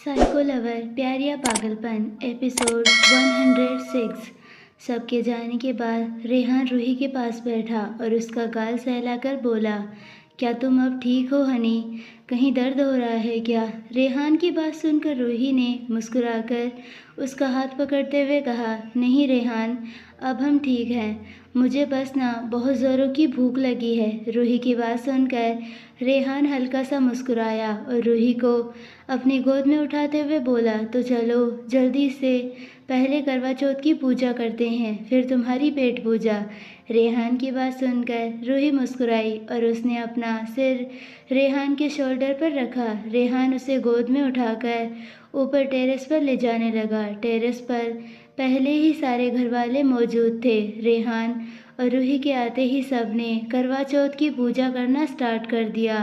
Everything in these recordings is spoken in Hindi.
साइको लवर प्यार या पागलपन एपिसोड 106। सबके जाने के बाद रेहान रूही के पास बैठा और उसका गाल सहलाकर बोला, क्या तुम अब ठीक हो हनी? कहीं दर्द हो रहा है क्या? रेहान की बात सुनकर रूही ने मुस्कुराकर उसका हाथ पकड़ते हुए कहा, नहीं रेहान, अब हम ठीक हैं। मुझे बस ना बहुत ज़ोरों की भूख लगी है। रूही की बात सुनकर रेहान हल्का सा मुस्कुराया और रूही को अपनी गोद में उठाते हुए बोला, तो चलो जल्दी से पहले करवा चौथ की पूजा करते हैं, फिर तुम्हारी पेट पूजा। रेहान की बात सुनकर रूही मुस्कुराई और उसने अपना सिर रेहान के शोल्डर पर रखा। रेहान उसे गोद में उठाकर ऊपर टेरेस पर ले जाने लगा। टेरेस पर पहले ही सारे घरवाले मौजूद थे। रेहान और रूही के आते ही सबने करवा चौथ की पूजा करना स्टार्ट कर दिया।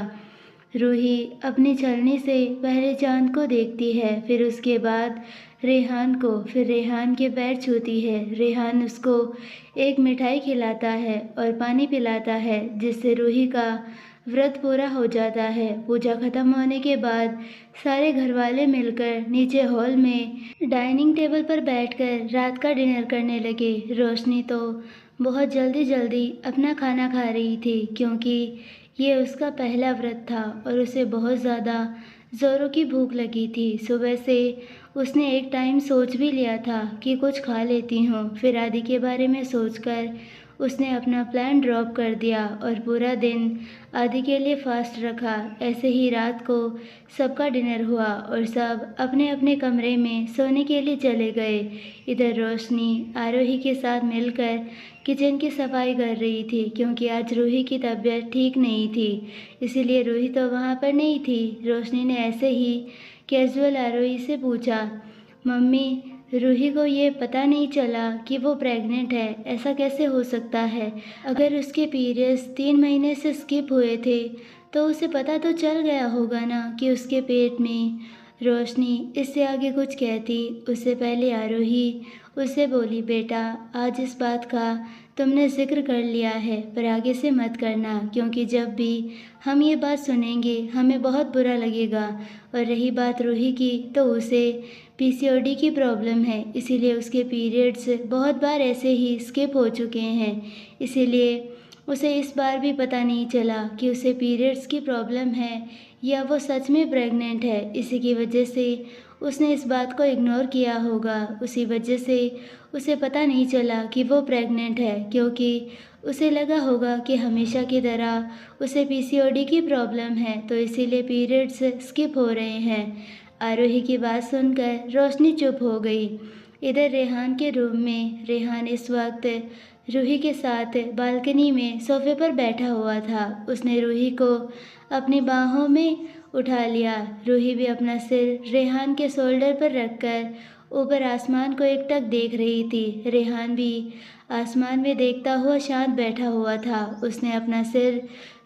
रूही अपनी छलनी से पहले चांद को देखती है, फिर उसके बाद रेहान को, फिर रेहान के पैर छूती है। रेहान उसको एक मिठाई खिलाता है और पानी पिलाता है, जिससे रूही का व्रत पूरा हो जाता है। पूजा खत्म होने के बाद सारे घरवाले मिलकर नीचे हॉल में डाइनिंग टेबल पर बैठकर रात का डिनर करने लगे। रोशनी तो बहुत जल्दी जल्दी अपना खाना खा रही थी, क्योंकि ये उसका पहला व्रत था और उसे बहुत ज़्यादा ज़ोरों की भूख लगी थी। सुबह से उसने एक टाइम सोच भी लिया था कि कुछ खा लेती हूँ, फिर आदि के बारे में सोचकर उसने अपना प्लान ड्रॉप कर दिया और पूरा दिन आदि के लिए फास्ट रखा। ऐसे ही रात को सबका डिनर हुआ और सब अपने अपने कमरे में सोने के लिए चले गए। इधर रोशनी आरोही के साथ मिलकर किचन की सफाई कर रही थी, क्योंकि आज रूही की तबीयत ठीक नहीं थी, इसीलिए रूही तो वहाँ पर नहीं थी। रोशनी ने ऐसे ही कैजुअल आरोही से पूछा, मम्मी, रूही को ये पता नहीं चला कि वो प्रेग्नेंट है, ऐसा कैसे हो सकता है? अगर उसके पीरियड्स 3 महीने से स्किप हुए थे तो उसे पता तो चल गया होगा ना कि उसके पेट में। रोशनी इससे आगे कुछ कहती उससे पहले आरोही उससे बोली, बेटा, आज इस बात का तुमने जिक्र कर लिया है, पर आगे से मत करना, क्योंकि जब भी हम ये बात सुनेंगे हमें बहुत बुरा लगेगा। और रही बात रूही की, तो उसे पीसीओडी की प्रॉब्लम है, इसीलिए उसके पीरियड्स बहुत बार ऐसे ही स्किप हो चुके हैं। इसीलिए उसे इस बार भी पता नहीं चला कि उसे पीरियड्स की प्रॉब्लम है या वो सच में प्रेग्नेंट है। इसी की वजह से उसने इस बात को इग्नोर किया होगा। उसी वजह से उसे पता नहीं चला कि वो प्रेग्नेंट है, क्योंकि उसे लगा होगा कि हमेशा की तरह उसे पीसीओडी की प्रॉब्लम है, तो इसीलिए पीरियड्स स्किप हो रहे हैं। आरोही की बात सुनकर रोशनी चुप हो गई। इधर रेहान के रूम में रेहान इस वक्त रूही के साथ बालकनी में सोफे पर बैठा हुआ था। उसने रूही को अपनी बाहों में उठा लिया। रूही भी अपना सिर रेहान के शोल्डर पर रखकर ऊपर आसमान को एकटक देख रही थी। रेहान भी आसमान में देखता हुआ शांत बैठा हुआ था। उसने अपना सिर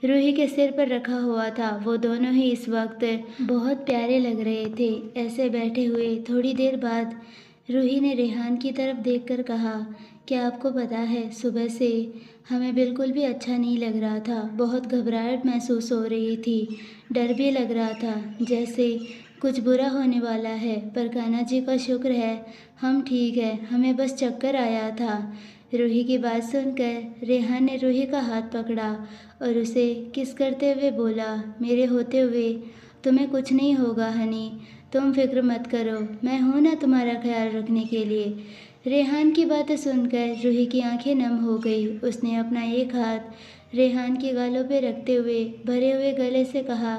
रूही के सिर पर रखा हुआ था। वो दोनों ही इस वक्त बहुत प्यारे लग रहे थे। ऐसे बैठे हुए थोड़ी देर बाद रूही ने रेहान की तरफ देखकर कहा, क्या आपको पता है, सुबह से हमें बिल्कुल भी अच्छा नहीं लग रहा था। बहुत घबराहट महसूस हो रही थी, डर भी लग रहा था, जैसे कुछ बुरा होने वाला है, पर कान्हा जी का शुक्र है हम ठीक है, हमें बस चक्कर आया था। रूही की बात सुनकर रेहान ने रूही का हाथ पकड़ा और उसे किस करते हुए बोला, मेरे होते हुए तुम्हें कुछ नहीं होगा हनी, तुम फिक्र मत करो, मैं हूँ ना तुम्हारा ख्याल रखने के लिए। रेहान की बातें सुनकर रूही की आंखें नम हो गई। उसने अपना एक हाथ रेहान के गालों पे रखते हुए भरे हुए गले से कहा,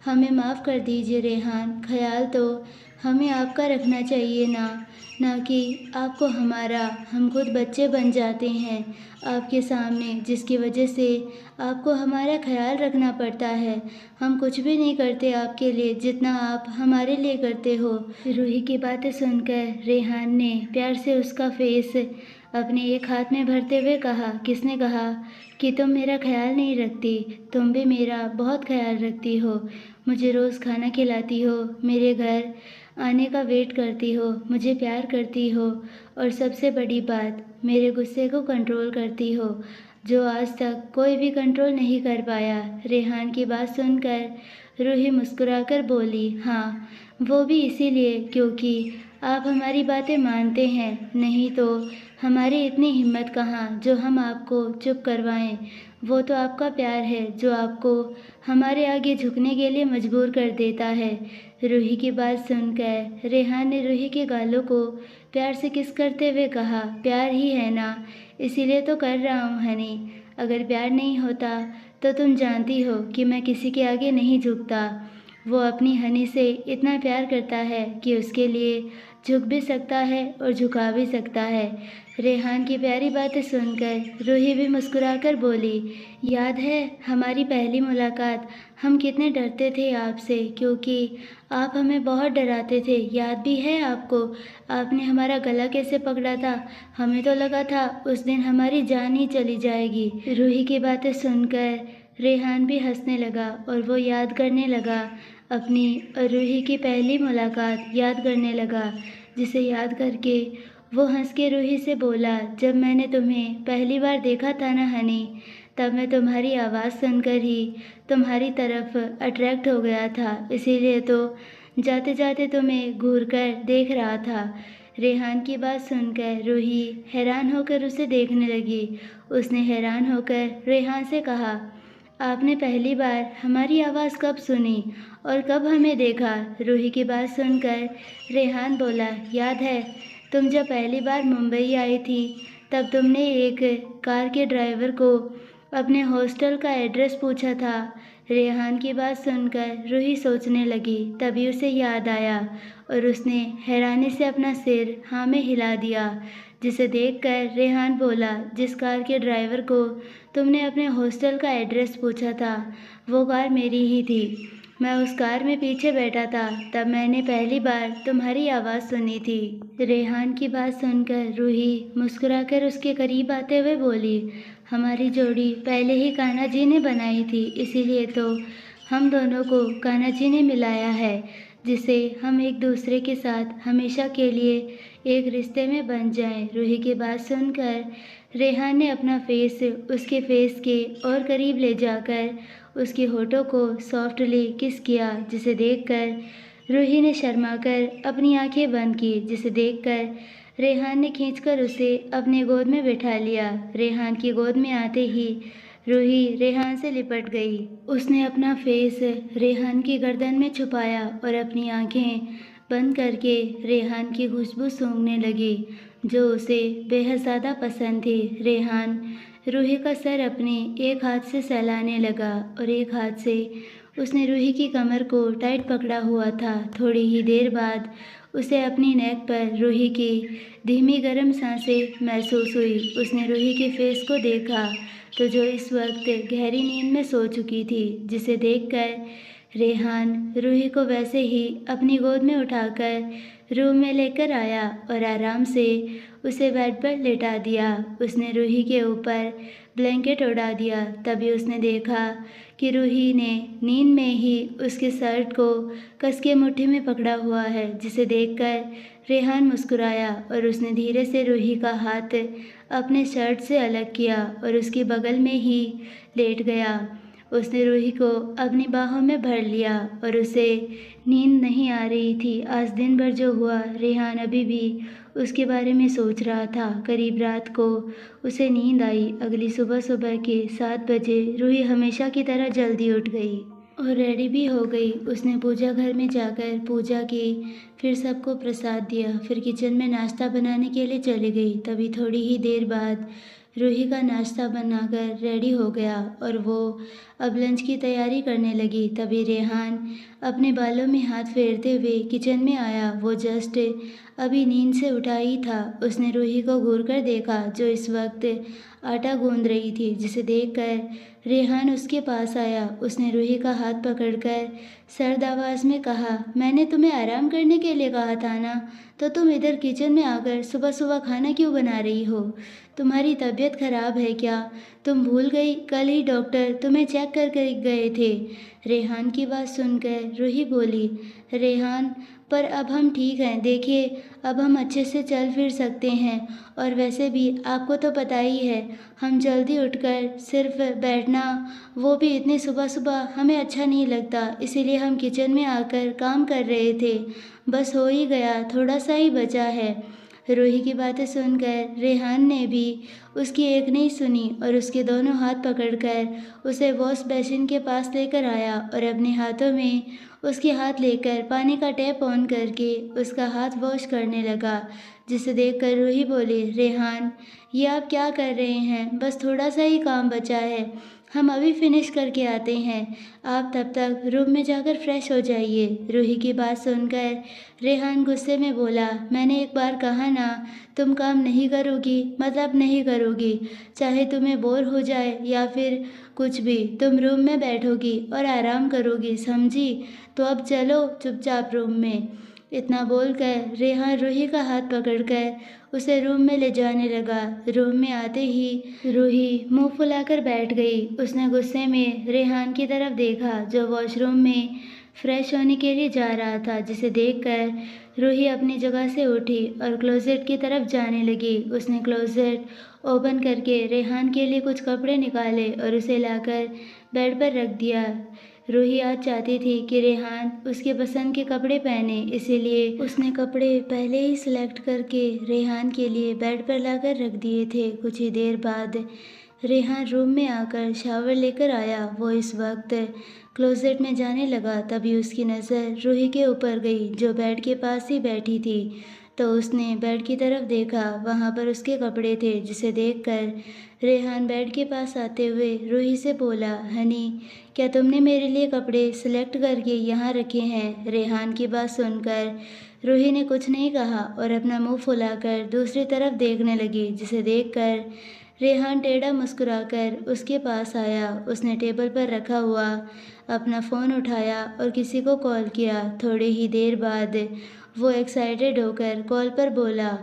हमें माफ़ कर दीजिए रेहान, ख्याल तो हमें आपका रखना चाहिए ना कि आपको हमारा। हम खुद बच्चे बन जाते हैं आपके सामने, जिसकी वजह से आपको हमारा ख्याल रखना पड़ता है। हम कुछ भी नहीं करते आपके लिए जितना आप हमारे लिए करते हो। रूही की बातें सुनकर रेहान ने प्यार से उसका फेस अपने एक हाथ में भरते हुए कहा, किसने कहा कि तुम मेरा ख्याल नहीं रखती? तुम भी मेरा बहुत ख्याल रखती हो, मुझे रोज़ खाना खिलाती हो, मेरे घर आने का वेट करती हो, मुझे प्यार करती हो और सबसे बड़ी बात, मेरे गुस्से को कंट्रोल करती हो, जो आज तक कोई भी कंट्रोल नहीं कर पाया। रेहान की बात सुनकर रूही मुस्कुराकर बोली, हाँ, वो भी इसीलिए क्योंकि आप हमारी बातें मानते हैं, नहीं तो हमारी इतनी हिम्मत कहाँ जो हम आपको चुप करवाएं। वो तो आपका प्यार है जो आपको हमारे आगे झुकने के लिए मजबूर कर देता है। रूही की बात सुनकर रेहान ने रूही के गालों को प्यार से किस करते हुए कहा, प्यार ही है ना, इसीलिए तो कर रहा हूँ हनी। अगर प्यार नहीं होता तो तुम जानती हो कि मैं किसी के आगे नहीं झुकता। वो अपनी हनी से इतना प्यार करता है कि उसके लिए झुक भी सकता है और झुका भी सकता है। रेहान की प्यारी बातें सुनकर रूही भी मुस्कुराकर बोली, याद है हमारी पहली मुलाकात, हम कितने डरते थे आपसे क्योंकि आप हमें बहुत डराते थे, याद भी है आपको? आपने हमारा गला कैसे पकड़ा था, हमें तो लगा था उस दिन हमारी जान ही चली जाएगी। रूही की बातें सुनकर रेहान भी हंसने लगा और वो याद करने लगा अपनी और रूही की पहली मुलाकात याद करने लगा, जिसे याद करके वो हंस के रूही से बोला, जब मैंने तुम्हें पहली बार देखा था ना हनी, तब मैं तुम्हारी आवाज़ सुनकर ही तुम्हारी तरफ अट्रैक्ट हो गया था, इसीलिए तो जाते जाते तुम्हें घूर कर देख रहा था। रेहान की बात सुनकर रूही हैरान होकर उसे देखने लगी। उसने हैरान होकर रेहान से कहा, आपने पहली बार हमारी आवाज़ कब सुनी और कब हमें देखा? रूही की बात सुनकर रेहान बोला, याद है तुम जब पहली बार मुंबई आई थी तब तुमने एक कार के ड्राइवर को अपने हॉस्टल का एड्रेस पूछा था। रेहान की बात सुनकर रूही सोचने लगी, तभी उसे याद आया और उसने हैरानी से अपना सिर हाँ में हिला दिया, जिसे देखकर रेहान बोला, जिस कार के ड्राइवर को तुमने अपने हॉस्टल का एड्रेस पूछा था वो कार मेरी ही थी। मैं उस कार में पीछे बैठा था, तब मैंने पहली बार तुम्हारी आवाज़ सुनी थी। रेहान की बात सुनकर रूही मुस्कुराकर उसके करीब आते हुए बोली, हमारी जोड़ी पहले ही कान्हा जी ने बनाई थी, इसीलिए तो हम दोनों को कान्हा जी ने मिलाया है, जिसे हम एक दूसरे के साथ हमेशा के लिए एक रिश्ते में बन जाएं। रूही की बात सुनकर रेहान ने अपना फेस उसके फेस के और करीब ले जाकर उसके होठों को सॉफ्टली किस किया, जिसे देखकर रूही ने शर्माकर अपनी आंखें बंद की, जिसे देखकर रेहान ने खींचकर उसे अपने गोद में बिठा लिया। रेहान की गोद में आते ही रूही रेहान से लिपट गई। उसने अपना फेस रेहान की गर्दन में छुपाया और अपनी आंखें बंद करके रेहान की खुशबू सूंघने लगी, जो उसे बेहद ज़्यादा पसंद थी। रेहान रूही का सर अपने एक हाथ से सहलाने लगा और एक हाथ से उसने रूही की कमर को टाइट पकड़ा हुआ था। थोड़ी ही देर बाद उसे अपनी नेक पर रूही की धीमी गर्म सांसें महसूस हुई। उसने रूही के फेस को देखा तो जो इस वक्त गहरी नींद में सो चुकी थी, जिसे देखकर रेहान रूही को वैसे ही अपनी गोद में उठाकर रूम में लेकर आया और आराम से उसे बेड पर लेटा दिया। उसने रूही के ऊपर ब्लैंकेट उड़ा दिया। तभी उसने देखा कि रूही ने नींद में ही उसके शर्ट को कस के मुट्ठी में पकड़ा हुआ है, जिसे देखकर रेहान मुस्कुराया और उसने धीरे से रूही का हाथ अपने शर्ट से अलग किया और उसके बगल में ही लेट गया। उसने रूही को अपनी बाहों में भर लिया और उसे नींद नहीं आ रही थी। आज दिन भर जो हुआ, रेहान अभी भी उसके बारे में सोच रहा था। करीब रात को उसे नींद आई। अगली सुबह सुबह के 7 बजे रूही हमेशा की तरह जल्दी उठ गई और रेडी भी हो गई। उसने पूजा घर में जाकर पूजा की, फिर सबको प्रसाद दिया, फिर किचन में नाश्ता बनाने के लिए चली गई। तभी थोड़ी ही देर बाद रूही का नाश्ता बनाकर रेडी हो गया और वो अब लंच की तैयारी करने लगी। तभी रेहान अपने बालों में हाथ फेरते हुए किचन में आया। वो जस्ट अभी नींद से उठा ही था। उसने रूही को घूर कर देखा, जो इस वक्त आटा गूंद रही थी, जिसे देखकर रेहान उसके पास आया। उसने रूही का हाथ पकड़कर सर्द आवाज़ में कहा, मैंने तुम्हें आराम करने के लिए कहा था ना, तो तुम इधर किचन में आकर सुबह सुबह खाना क्यों बना रही हो? तुम्हारी तबीयत खराब है क्या? तुम भूल गई, कल ही डॉक्टर तुम्हें चेक कर गए थे। रेहान की बात सुनकर रूही बोली, रेहान पर अब हम ठीक हैं। देखिए, अब हम अच्छे से चल फिर सकते हैं और वैसे भी आपको तो पता ही है, हम जल्दी उठकर सिर्फ बैठना, वो भी इतनी सुबह-सुबह हमें अच्छा नहीं लगता, इसीलिए हम किचन में आकर काम कर रहे थे। बस हो ही गया, थोड़ा-सा ही बचा है। रूही की बातें सुनकर रेहान ने भी उसकी एक नहीं सुनी और उसके दोनों हाथ पकड़कर उसे वॉश बेसिन के पास लेकर आया और अपने हाथों में उसके हाथ लेकर पानी का टैप ऑन करके उसका हाथ वॉश करने लगा, जिसे देखकर रूही बोली, रेहान, ये आप क्या कर रहे हैं? बस थोड़ा सा ही काम बचा है, हम अभी फिनिश करके आते हैं। आप तब तक रूम में जाकर फ्रेश हो जाइए। रूही की बात सुनकर रेहान गुस्से में बोला, मैंने एक बार कहा ना, तुम काम नहीं करोगी मतलब नहीं करोगी, चाहे तुम्हें बोर हो जाए या फिर कुछ भी, तुम रूम में बैठोगी और आराम करोगी, समझी? तो अब चलो चुपचाप रूम में। इतना बोलकर रेहान रूही का हाथ पकड़कर उसे रूम में ले जाने लगा। रूम में आते ही रूही मुंह फुलाकर बैठ गई। उसने गुस्से में रेहान की तरफ देखा जो वॉशरूम में फ्रेश होने के लिए जा रहा था, जिसे देखकर रूही अपनी जगह से उठी और क्लोजेट की तरफ जाने लगी। उसने क्लोजेट ओपन करके रेहान के लिए कुछ कपड़े निकाले और उसे लाकर बेड पर रख दिया। रूही आज चाहती थी कि रेहान उसके पसंद के कपड़े पहने, इसीलिए उसने कपड़े पहले ही सिलेक्ट करके रेहान के लिए बेड पर लाकर रख दिए थे। कुछ ही देर बाद रेहान रूम में आकर शावर लेकर आया। वो इस वक्त क्लोजेट में जाने लगा, तभी उसकी नज़र रूही के ऊपर गई जो बेड के पास ही बैठी थी। तो उसने बेड की तरफ देखा, वहाँ पर उसके कपड़े थे, जिसे देखकर रेहान बेड के पास आते हुए रूही से बोला, हनी, क्या तुमने मेरे लिए कपड़े सिलेक्ट करके यहाँ रखे हैं? रेहान की बात सुनकर रूही ने कुछ नहीं कहा और अपना मुंह फुलाकर दूसरी तरफ देखने लगी, जिसे देखकर रेहान टेढ़ा मुस्कुराकर उसके पास आया। उसने टेबल पर रखा हुआ अपना फ़ोन उठाया और किसी को कॉल किया। थोड़ी ही देर बाद वो एक्साइटेड होकर कॉल पर बोला,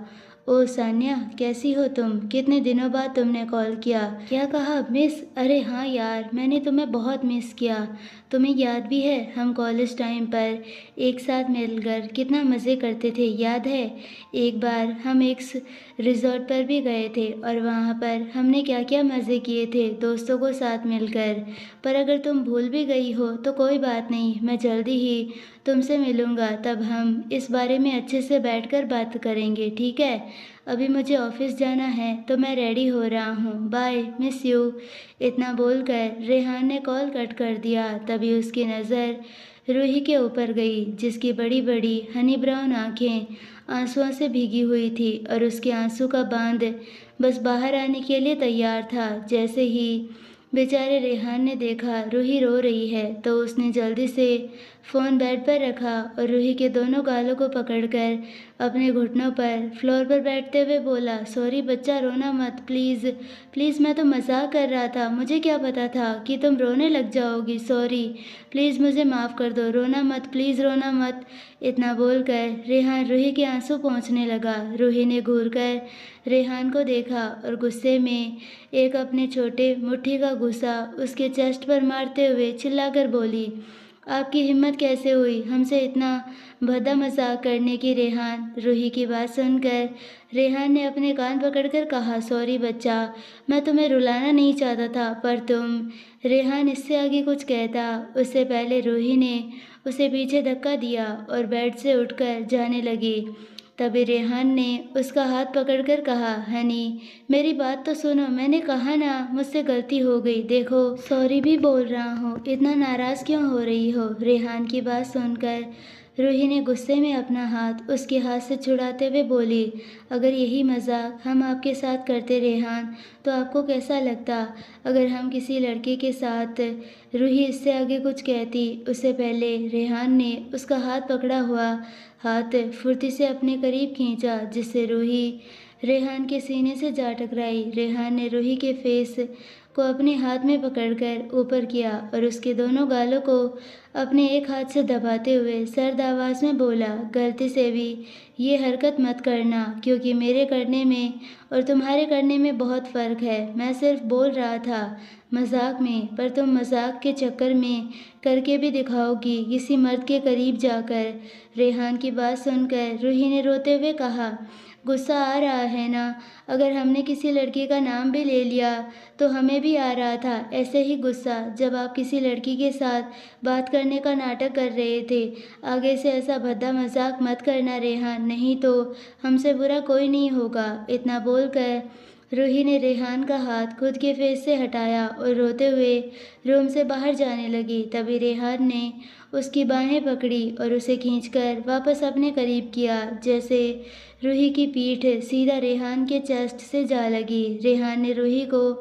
ओ सान्या, कैसी हो तुम? कितने दिनों बाद तुमने कॉल किया। क्या कहा, मिस? अरे हाँ यार, मैंने तुम्हें बहुत मिस किया। तुम्हें याद भी है हम कॉलेज टाइम पर एक साथ मिलकर कितना मज़े करते थे, याद है? एक बार हम एक रिजॉर्ट पर भी गए थे और वहाँ पर हमने क्या क्या मज़े किए थे दोस्तों को साथ मिलकर। पर अगर तुम भूल भी गई हो तो कोई बात नहीं, मैं जल्दी ही तुमसे मिलूँगा, तब हम इस बारे में अच्छे से बैठकर बात करेंगे, ठीक है? अभी मुझे ऑफिस जाना है तो मैं रेडी हो रहा हूँ, बाय, मिस यू। इतना बोलकर रेहान ने कॉल कट कर दिया। तभी उसकी नज़र रूही के ऊपर गई, जिसकी बड़ी बड़ी हनी ब्राउन आँखें आंसुओं से भीगी हुई थी और उसके आंसू का बांध बस बाहर आने के लिए तैयार था। जैसे ही बेचारे रेहान ने देखा रूही रो रही है तो उसने जल्दी से फ़ोन बेड पर रखा और रूही के दोनों गालों को पकड़कर अपने घुटनों पर फ्लोर पर बैठते हुए बोला, सॉरी बच्चा, रोना मत, प्लीज़ प्लीज़, मैं तो मजाक कर रहा था, मुझे क्या पता था कि तुम रोने लग जाओगी, सॉरी, प्लीज़ मुझे माफ़ कर दो, रोना मत, प्लीज़ रोना मत। इतना बोलकर रेहान रूही के आंसू पोंछने लगा। रूही ने घूरकर रेहान को देखा और गुस्से में एक अपने छोटे मुट्ठी का गुस्सा उसके चेस्ट पर मारते हुए चिल्लाकर बोली, आपकी हिम्मत कैसे हुई हमसे इतना भद्दा मजाक करने की? रेहान, रूही की बात सुनकर रेहान ने अपने कान पकड़कर कहा, सॉरी बच्चा, मैं तुम्हें रुलाना नहीं चाहता था, पर तुम। रेहान इससे आगे कुछ कहता उससे पहले रूही ने उसे पीछे धक्का दिया और बेड से उठकर जाने लगी। तभी रेहान ने उसका हाथ पकड़कर कहा, हनी, मेरी बात तो सुनो, मैंने कहा ना मुझसे गलती हो गई, देखो सॉरी भी बोल रहा हूँ, इतना नाराज़ क्यों हो रही हो? रेहान की बात सुनकर रूही ने गुस्से में अपना हाथ उसके हाथ से छुड़ाते हुए बोली, अगर यही मजाक हम आपके साथ करते रेहान तो आपको कैसा लगता? अगर हम किसी लड़के के साथ। रूही इससे आगे कुछ कहती उससे पहले रेहान ने उसका हाथ पकड़ा हुआ हाथ फुर्ती से अपने करीब खींचा, जिससे रूही रेहान के सीने से जा टकराई। रेहान ने रूही के फेस को अपने हाथ में पकड़कर ऊपर किया और उसके दोनों गालों को अपने एक हाथ से दबाते हुए सर्द आवाज़ में बोला, गलती से भी ये हरकत मत करना, क्योंकि मेरे करने में और तुम्हारे करने में बहुत फ़र्क है। मैं सिर्फ बोल रहा था मजाक में, पर तुम मजाक के चक्कर में करके भी दिखाओगी किसी मर्द के करीब जाकर। रेहान की बात सुनकर रूही ने रोते हुए कहा, गुस्सा आ रहा है ना? अगर हमने किसी लड़की का नाम भी ले लिया तो हमें भी आ रहा था ऐसे ही गुस्सा, जब आप किसी लड़की के साथ बात करने का नाटक कर रहे थे। आगे से ऐसा भद्दा मजाक मत करना रेहान, नहीं तो हमसे बुरा कोई नहीं होगा। इतना बोलकर रूही ने रेहान का हाथ खुद के फेस से हटाया और रोते हुए रूम से बाहर जाने लगी। तभी रेहान ने उसकी बाहें पकड़ी और उसे खींचकर वापस अपने करीब किया, जैसे रूही की पीठ सीधा रेहान के चेस्ट से जा लगी। रेहान ने रूही को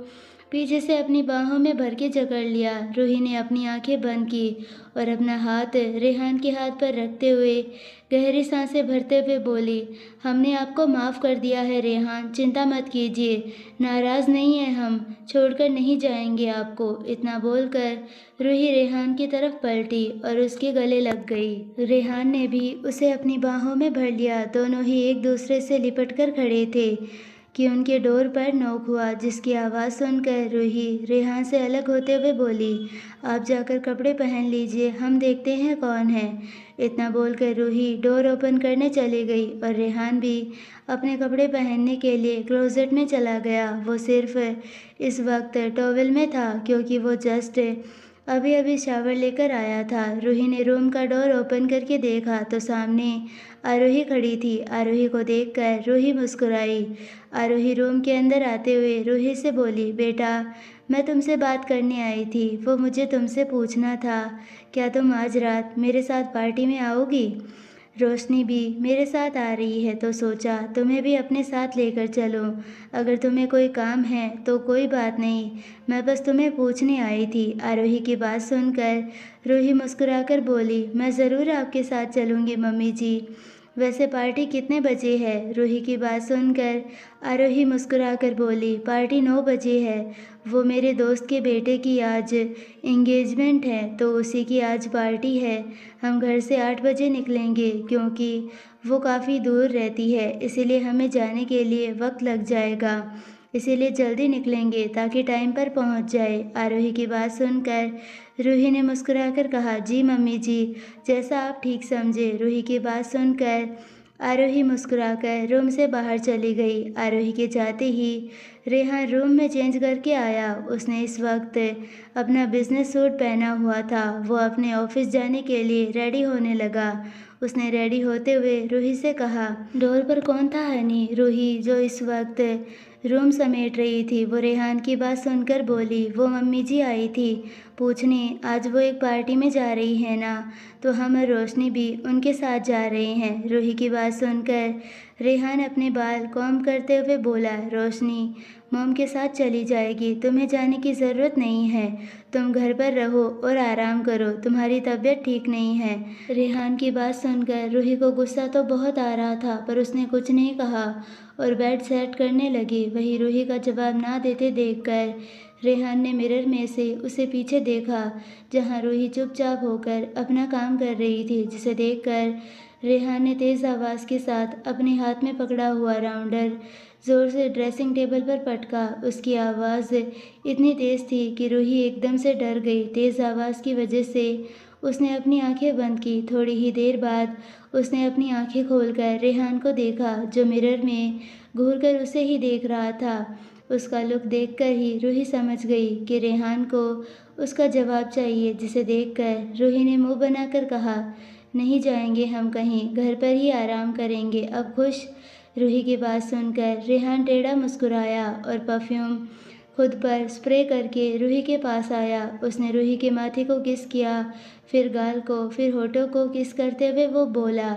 पीछे से अपनी बाहों में भर के जकड़ लिया। रूही ने अपनी आंखें बंद की और अपना हाथ रेहान के हाथ पर रखते हुए गहरी सांसें भरते हुए बोली, हमने आपको माफ़ कर दिया है रेहान, चिंता मत कीजिए, नाराज़ नहीं है हम, छोड़कर नहीं जाएंगे आपको। इतना बोलकर रूही रेहान की तरफ पलटी और उसके गले लग गई। रेहान ने भी उसे अपनी बाहों में भर लिया। दोनों ही एक दूसरे से लिपट कर खड़े थे कि उनके डोर पर नोक हुआ, जिसकी आवाज़ सुनकर रूही रेहान से अलग होते हुए बोली, आप जाकर कपड़े पहन लीजिए, हम देखते हैं कौन है। इतना बोलकर रूही डोर ओपन करने चली गई और रेहान भी अपने कपड़े पहनने के लिए क्लोजेट में चला गया। वो सिर्फ इस वक्त टॉवेल में था क्योंकि वो जस्ट अभी अभी शावर लेकर आया था। रूही ने रूम का डोर ओपन करके देखा तो सामने आरोही खड़ी थी। आरोही को देखकर रूही मुस्कुराई। आरोही रूम के अंदर आते हुए रूही से बोली, बेटा मैं तुमसे बात करने आई थी, वो मुझे तुमसे पूछना था, क्या तुम आज रात मेरे साथ पार्टी में आओगी? रोशनी भी मेरे साथ आ रही है तो सोचा तुम्हें भी अपने साथ लेकर चलूं। अगर तुम्हें कोई काम है तो कोई बात नहीं, मैं बस तुम्हें पूछने आई थी। आरोही की बात सुनकर रूही मुस्कुराकर बोली, मैं ज़रूर आपके साथ चलूँगी मम्मी जी। वैसे पार्टी कितने बजे है? रूही की बात सुनकर आरोही मुस्कुराकर बोली, पार्टी 9 बजे है। वो मेरे दोस्त के बेटे की आज एंगेजमेंट है तो उसी की आज पार्टी है। हम घर से 8 बजे निकलेंगे क्योंकि वो काफ़ी दूर रहती है, इसीलिए हमें जाने के लिए वक्त लग जाएगा। इसीलिए जल्दी निकलेंगे ताकि टाइम पर पहुंच जाए। आरोही की बात सुनकर रूही ने मुस्कुराकर कहा, जी मम्मी जी, जैसा आप ठीक समझे। रूही की बात सुनकर आरोही मुस्कुराकर रूम से बाहर चली गई। आरोही के जाते ही रेहान रूम में चेंज करके आया। उसने इस वक्त अपना बिजनेस सूट पहना हुआ था। वो अपने ऑफिस जाने के लिए रेडी होने लगा। उसने रेडी होते हुए रूही से कहा, डोर पर कौन था हनी? रूही, जो इस वक्त रूम समेट रही थी, वो रेहान की बात सुनकर बोली, वो मम्मी जी आई थी पूछने आज वो एक पार्टी में जा रही है ना, तो हम और रोशनी भी उनके साथ जा रहे हैं। रूही की बात सुनकर रेहान अपने बाल कॉम्ब करते हुए बोला, रोशनी मॉम के साथ चली जाएगी, तुम्हें जाने की ज़रूरत नहीं है, तुम घर पर रहो और आराम करो, तुम्हारी तबीयत ठीक नहीं है। रेहान की बात सुनकर रूही को गुस्सा तो बहुत आ रहा था, पर उसने कुछ नहीं कहा और बेड सेट करने लगी। वही रूही का जवाब ना देते देखकर रेहान ने मिरर में से उसे पीछे देखा, जहां रूही चुपचाप होकर अपना काम कर रही थी, जिसे देखकर रेहान ने तेज़ आवाज़ के साथ अपने हाथ में पकड़ा हुआ राउंडर ज़ोर से ड्रेसिंग टेबल पर पटका। उसकी आवाज़ इतनी तेज़ थी कि रूही एकदम से डर गई। तेज़ आवाज़ की वजह से उसने अपनी आंखें बंद की। थोड़ी ही देर बाद उसने अपनी आंखें खोलकर रेहान को देखा, जो मिरर में घूरकर उसे ही देख रहा था। उसका लुक देखकर ही रूही समझ गई कि रेहान को उसका जवाब चाहिए, जिसे देखकर रूही ने मुंह बनाकर कहा, नहीं जाएंगे हम कहीं, घर पर ही आराम करेंगे, अब खुश? रूही की बात सुनकर रेहान टेढ़ा मुस्कुराया और परफ्यूम खुद पर स्प्रे करके रूही के पास आया। उसने रूही के माथे को किस किया, फिर गाल को, फिर होठों को किस करते हुए वो बोला,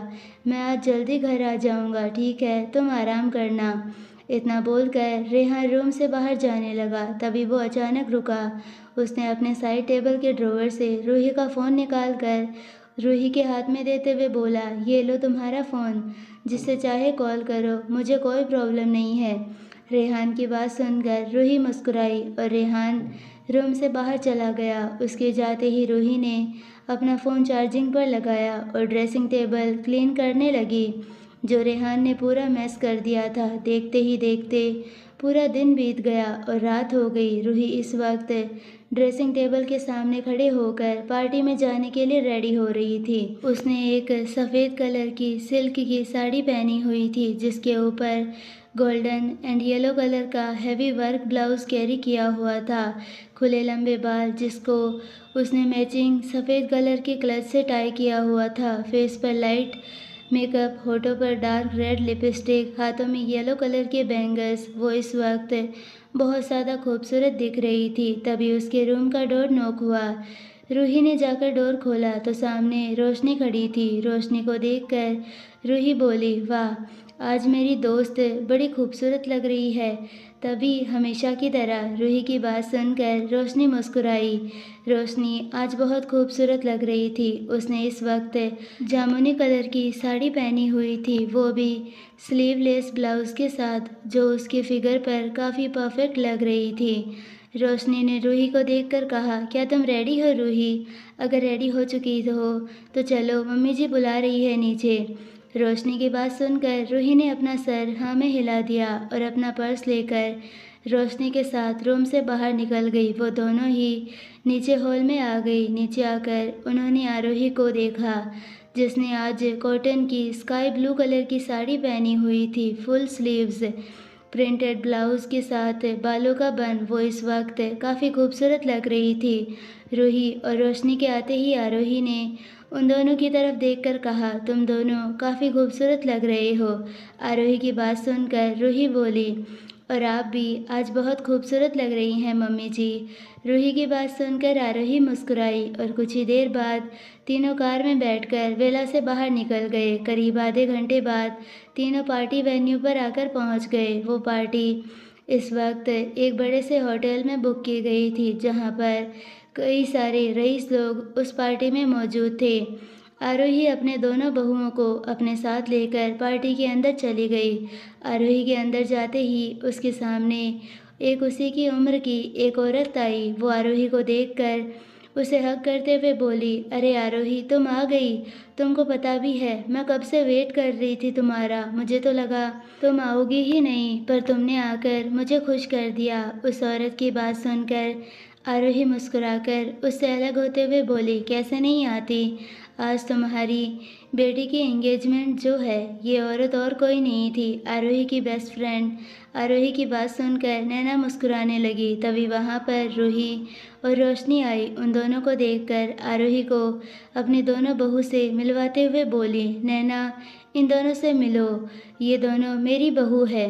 मैं आज जल्दी घर आ जाऊंगा, ठीक है, तुम आराम करना। इतना बोलकर रेहान रूम से बाहर जाने लगा। तभी वो अचानक रुका। उसने अपने साइड टेबल के ड्रॉवर से रूही का फ़ोन निकाल कर रूही के हाथ में देते हुए बोला, ये लो तुम्हारा फ़ोन, जिससे चाहे कॉल करो, मुझे कोई प्रॉब्लम नहीं है। रेहान की बात सुनकर रूही मुस्कुराई और रेहान रूम से बाहर चला गया। उसके जाते ही रूही ने अपना फ़ोन चार्जिंग पर लगाया और ड्रेसिंग टेबल क्लीन करने लगी, जो रेहान ने पूरा मैस कर दिया था। देखते ही देखते पूरा दिन बीत गया और रात हो गई। रूही इस वक्त ड्रेसिंग टेबल के सामने खड़े होकर पार्टी में जाने के लिए रेडी हो रही थी। उसने एक सफ़ेद कलर की सिल्क की साड़ी पहनी हुई थी, जिसके ऊपर गोल्डन एंड येलो कलर का हैवी वर्क ब्लाउज कैरी किया हुआ था। खुले लंबे बाल, जिसको उसने मैचिंग सफ़ेद कलर के क्लच से टाई किया हुआ था। फेस पर लाइट मेकअप, होठों पर डार्क रेड लिपस्टिक, हाथों में येलो कलर के बैंगल्स। वो इस वक्त बहुत ज़्यादा खूबसूरत दिख रही थी। तभी उसके रूम का डोर नॉक हुआ। रूही ने जाकर डोर खोला तो सामने रोशनी खड़ी थी। रोशनी को देखकर रूही बोली, वाह, आज मेरी दोस्त बड़ी खूबसूरत लग रही है। तभी हमेशा की तरह रूही की बात सुनकर रोशनी मुस्कुराई। रोशनी आज बहुत खूबसूरत लग रही थी। उसने इस वक्त जामुनी कलर की साड़ी पहनी हुई थी, वो भी स्लीवलेस ब्लाउज के साथ, जो उसके फिगर पर काफ़ी परफेक्ट लग रही थी। रोशनी ने रूही को देखकर कहा, क्या तुम रेडी हो रूही? अगर रेडी हो चुकी हो तो चलो, मम्मी जी बुला रही है नीचे। रोशनी की बात सुनकर रूही ने अपना सर हाँ में हिला दिया और अपना पर्स लेकर रोशनी के साथ रूम से बाहर निकल गई। वो दोनों ही नीचे हॉल में आ गई। नीचे आकर उन्होंने आरोही को देखा, जिसने आज कॉटन की स्काई ब्लू कलर की साड़ी पहनी हुई थी, फुल स्लीव्स, प्रिंटेड ब्लाउज के साथ बालों का बन। वो इस वक्त काफ़ी खूबसूरत लग रही थी। रूही और रोशनी के आते ही आरोही ने उन दोनों की तरफ देखकर कहा, तुम दोनों काफ़ी खूबसूरत लग रहे हो। आरोही की बात सुनकर रूही बोली, और आप भी आज बहुत खूबसूरत लग रही हैं मम्मी जी। रूही की बात सुनकर आरोही मुस्कुराई और कुछ ही देर बाद तीनों कार में बैठकर वेला से बाहर निकल गए। करीब आधे घंटे बाद तीनों पार्टी वेन्यू पर आकर पहुंच गए। वो पार्टी इस वक्त एक बड़े से होटल में बुक की गई थी, जहां पर कई सारे रईस लोग उस पार्टी में मौजूद थे। आरोही अपने दोनों बहुओं को अपने साथ लेकर पार्टी के अंदर चली गई। आरोही के अंदर जाते ही उसके सामने एक उसी की उम्र की एक औरत आई। वो आरोही को देखकर उसे हग करते हुए बोली, अरे आरोही, तुम आ गई। तुमको पता भी है मैं कब से वेट कर रही थी तुम्हारा। मुझे तो लगा तुम आओगी ही नहीं, पर तुमने आकर मुझे खुश कर दिया। उस औरत की बात सुनकर आरोही मुस्कुराकर उससे अलग होते हुए बोली, कैसे नहीं आती। आज तुम्हारी बेटी की एंगेजमेंट जो है, ये औरत और कोई नहीं थी, आरोही की बेस्ट फ्रेंड। आरोही की बात सुनकर नैना मुस्कुराने लगी। तभी वहाँ पर रूही और रोशनी आई। उन दोनों को देखकर आरोही को अपनी दोनों बहू से मिलवाते हुए बोली, नैना, इन दोनों से मिलो, ये दोनों मेरी बहू है।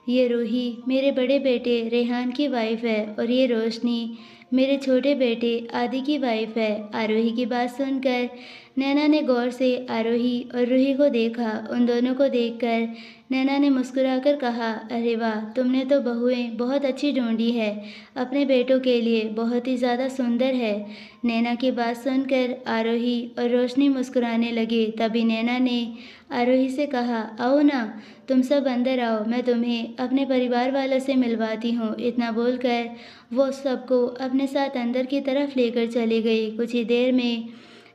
ये रूही मेरे बड़े बेटे रेहान की वाइफ है और ये रोशनी मेरे छोटे बेटे आदि की वाइफ है। आरोही की बात सुनकर नैना ने गौर से आरोही और रूही को देखा। उन दोनों को देखकर नैना ने मुस्कुराकर कहा, अरे वाह, तुमने तो बहुएं बहुत अच्छी ढूंढी है अपने बेटों के लिए, बहुत ही ज़्यादा सुंदर है। नैना की बात सुनकर आरोही और रोशनी मुस्कुराने लगे। तभी नैना ने आरोही से कहा, आओ ना, तुम सब अंदर आओ, मैं तुम्हें अपने परिवार वालों से मिलवाती हूँ। इतना बोलकर वो सबको अपने साथ अंदर की तरफ लेकर चली गई। कुछ ही देर में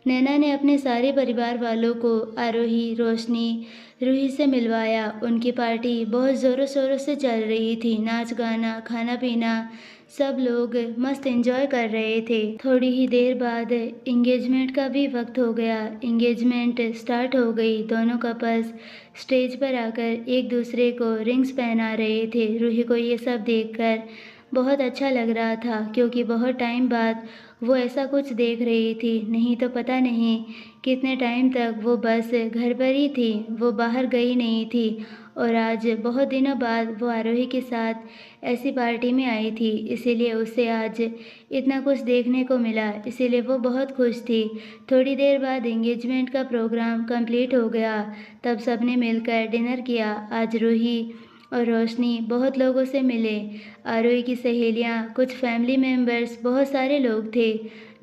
नैना ने अपने सारे परिवार वालों को आरोही, रोशनी, रूही से मिलवाया। उनकी पार्टी बहुत ज़ोरों शोरों से चल रही थी। नाच गाना, खाना पीना, सब लोग मस्त एंजॉय कर रहे थे। थोड़ी ही देर बाद इंगेजमेंट का भी वक्त हो गया। इंगेजमेंट स्टार्ट हो गई। दोनों कपल्स स्टेज पर आकर एक दूसरे को रिंग्स पहना रहे थे। रूही को ये सब देखकर बहुत अच्छा लग रहा था, क्योंकि बहुत टाइम बाद वो ऐसा कुछ देख रही थी। नहीं तो पता नहीं कितने टाइम तक वो बस घर पर ही थी, वो बाहर गई नहीं थी। और आज बहुत दिनों बाद वो आरोही के साथ ऐसी पार्टी में आई थी, इसीलिए उसे आज इतना कुछ देखने को मिला, इसीलिए वो बहुत खुश थी। थोड़ी देर बाद एंगेजमेंट का प्रोग्राम कंप्लीट हो गया। तब सबने मिलकर डिनर किया। आज रूही और रोशनी बहुत लोगों से मिले। आरोही की सहेलियाँ, कुछ फैमिली मेम्बर्स, बहुत सारे लोग थे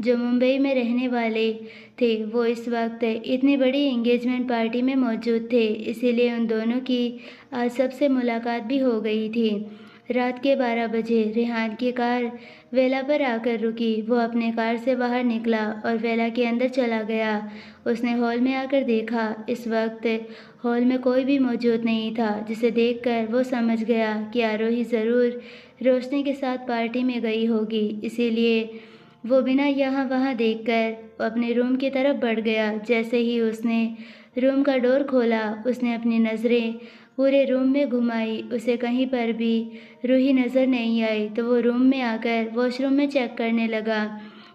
जो मुंबई में रहने वाले थे। वो इस वक्त इतनी बड़ी एंगेजमेंट पार्टी में मौजूद थे, इसीलिए उन दोनों की आज सबसे मुलाकात भी हो गई थी। रात के 12 बजे रेहान की कार वेला पर आकर रुकी। वो अपने कार से बाहर निकला और वेला के अंदर चला गया। उसने हॉल में आकर देखा। इस वक्त हॉल में कोई भी मौजूद नहीं था, जिसे देखकर वो समझ गया कि आरोही ज़रूर रोशनी के साथ पार्टी में गई होगी। इसीलिए वो बिना यहाँ वहाँ देखकर अपने रूम की तरफ बढ़ गया। जैसे ही उसने रूम का डोर खोला, उसने अपनी नज़रें पूरे रूम में घुमाई। उसे कहीं पर भी रूही नज़र नहीं आई, तो वो रूम में आकर वॉशरूम में चेक करने लगा,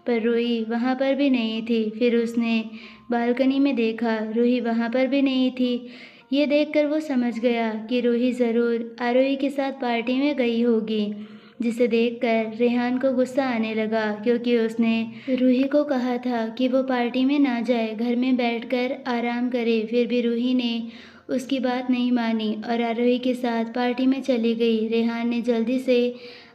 पर रूही वहाँ पर भी नहीं थी। फिर उसने बालकनी में देखा, रूही वहाँ पर भी नहीं थी। ये देखकर वो समझ गया कि रूही ज़रूर आरोही के साथ पार्टी में गई होगी, जिसे देखकर रेहान को गुस्सा आने लगा, क्योंकि उसने रूही को कहा था कि वो पार्टी में ना जाए, घर में बैठकर आराम करे। फिर भी रूही ने उसकी बात नहीं मानी और आरोही के साथ पार्टी में चली गई। रेहान ने जल्दी से